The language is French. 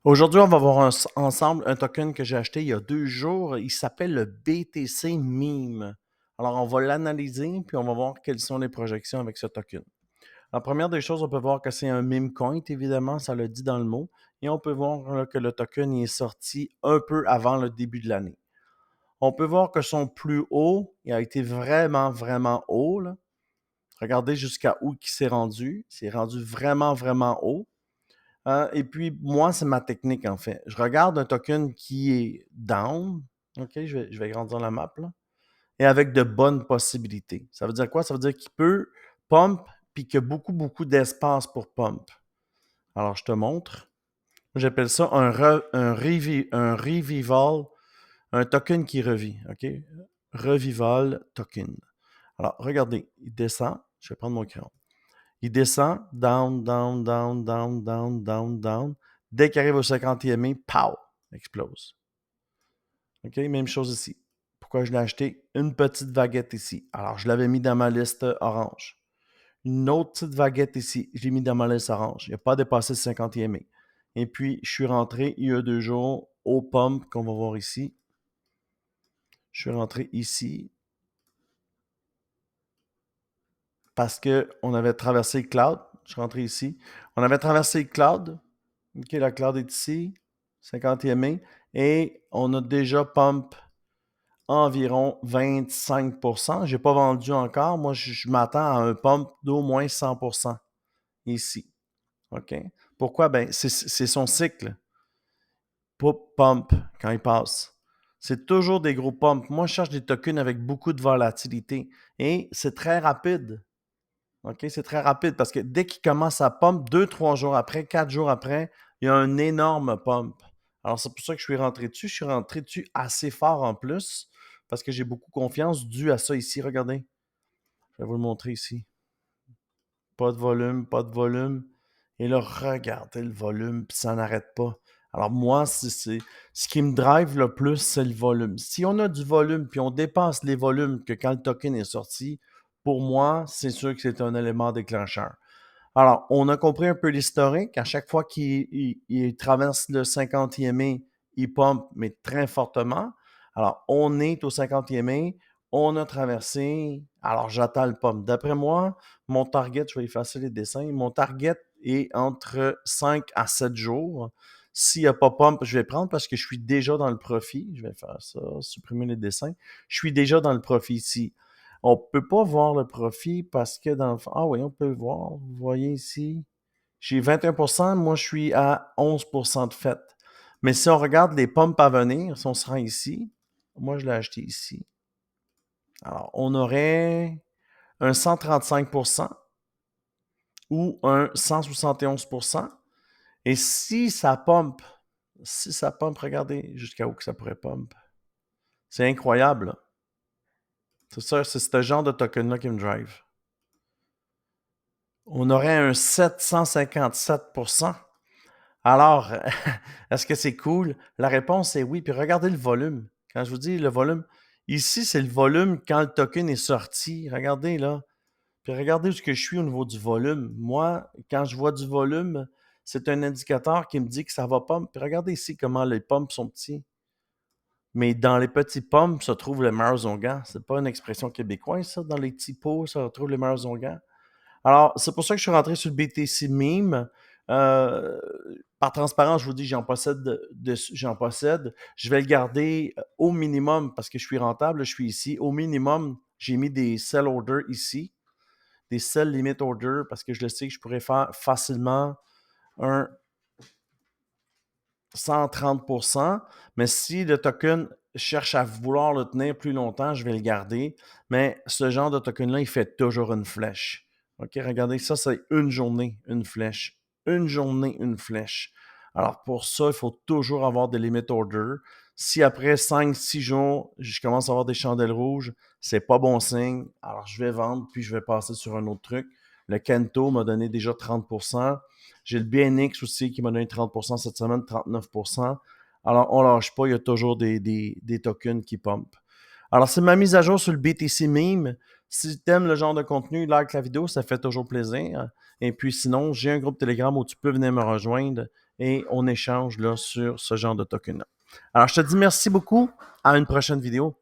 Aujourd'hui, on va voir ensemble un token que j'ai acheté il y a 2 jours. Il s'appelle le BTC Meme. Alors, on va l'analyser, puis on va voir quelles sont les projections avec ce token. La première des choses, on peut voir que c'est un meme coin, évidemment, ça le dit dans le mot. Et on peut voir là, que le token est sorti un peu avant le début de l'année. On peut voir que son plus haut, il a été vraiment, vraiment haut, là. Regardez jusqu'à où il s'est rendu. Il s'est rendu vraiment, vraiment haut. Et puis, moi, c'est ma technique, en fait. Je regarde un token qui est down. OK, je vais agrandir la map, là. Et avec de bonnes possibilités. Ça veut dire quoi? Ça veut dire qu'il peut pump, puis qu'il y a beaucoup, beaucoup d'espace pour pump. Alors, je te montre. J'appelle ça un revival, un token qui revit. OK? Revival token. Alors, regardez, il descend. Je vais prendre mon crayon. Il descend, down, down, down, down, down, down, down. Dès qu'il arrive au 50e, pow, explose. OK, même chose ici. Pourquoi je l'ai acheté? Une petite vaguette ici. Alors, je l'avais mis dans ma liste orange. Une autre petite vaguette ici. Je l'ai mis dans ma liste orange. Il n'a pas dépassé le 50e. Et puis, je suis rentré il y a 2 jours au pump qu'on va voir ici. Je suis rentré ici parce qu'on avait traversé le cloud. Je suis rentré ici. On avait traversé le cloud. OK, la cloud est ici, 50e, et on a déjà pump environ 25%. Je n'ai pas vendu encore. Moi, je m'attends à un pump d'au moins 100% ici. OK? Pourquoi? Ben, c'est son cycle. Pump, quand il passe. C'est toujours des gros pumps. Moi, je cherche des tokens avec beaucoup de volatilité. Et c'est très rapide. OK? C'est très rapide parce que dès qu'il commence à pump, 2-3 jours après, 4 jours après, il y a un énorme pump. Alors, c'est pour ça que je suis rentré dessus. Je suis rentré dessus assez fort en plus parce que j'ai beaucoup confiance dû à ça ici. Regardez. Je vais vous le montrer ici. Pas de volume, pas de volume. Et là, regardez le volume, puis ça n'arrête pas. Alors moi, ce qui me drive le plus, c'est le volume. Si on a du volume, puis on dépasse les volumes que quand le token est sorti, pour moi, c'est sûr que c'est un élément déclencheur. Alors, on a compris un peu l'historique. À chaque fois qu'il traverse le 50e, il pump, mais très fortement. Alors, on est au 50e, on a traversé. Alors, j'attends le pump. D'après moi, mon target, je vais effacer les dessins, mon target est entre 5 à 7 jours. S'il n'y a pas pump, je vais prendre parce que je suis déjà dans le profit. Je vais faire ça, supprimer les dessins. Je suis déjà dans le profit ici. On ne peut pas voir le profit parce que dans le fond. Ah oui, on peut le voir. Vous voyez ici. J'ai 21%, moi je suis à 11% de fait. Mais si on regarde les pommes à venir, si on se rend ici, moi je l'ai acheté ici. Alors, on aurait un 135% ou un 171%. Et si ça pompe, regardez jusqu'à où que ça pourrait pump. C'est incroyable. Là. C'est ça, c'est ce genre de token-là qui me drive. On aurait un 757%. Alors, est-ce que c'est cool? La réponse est oui. Puis regardez le volume. Quand je vous dis le volume, ici, c'est le volume quand le token est sorti. Regardez là. Puis regardez où je suis au niveau du volume. Moi, quand je vois du volume, c'est un indicateur qui me dit que ça va pump. Puis regardez ici comment les pumps sont petits. Mais dans les petits pommes se trouve le meilleur onguent. C'est pas une expression québécoise, ça. Dans les petits pots, ça retrouve les meilleurs onguents. Alors, c'est pour ça que je suis rentré sur le BTC Meme. Euh, Par transparence, je vous dis, j'en possède. Je vais le garder au minimum parce que je suis rentable. Je suis ici. Au minimum, j'ai mis des sell orders ici, des sell limit orders parce que je le sais que je pourrais faire facilement un 130%. Mais si le token cherche à vouloir le tenir plus longtemps, je vais le garder. Mais ce genre de token-là, il fait toujours une flèche. OK, regardez, ça, c'est une journée, une flèche. Une journée, une flèche. Alors, pour ça, il faut toujours avoir des limit orders. Si après 5-6 jours, je commence à avoir des chandelles rouges, c'est pas bon signe. Alors, je vais vendre, puis je vais passer sur un autre truc. Le Kento m'a donné déjà 30%. J'ai le BNX aussi qui m'a donné 30% cette semaine, 39%. Alors, on ne lâche pas, il y a toujours des tokens qui pumpent. Alors, c'est ma mise à jour sur le BTC Meme. Si tu aimes le genre de contenu, like la vidéo, ça fait toujours plaisir. Et puis sinon, j'ai un groupe Telegram où tu peux venir me rejoindre et on échange là, sur ce genre de token-là. Alors, je te dis merci beaucoup. À une prochaine vidéo.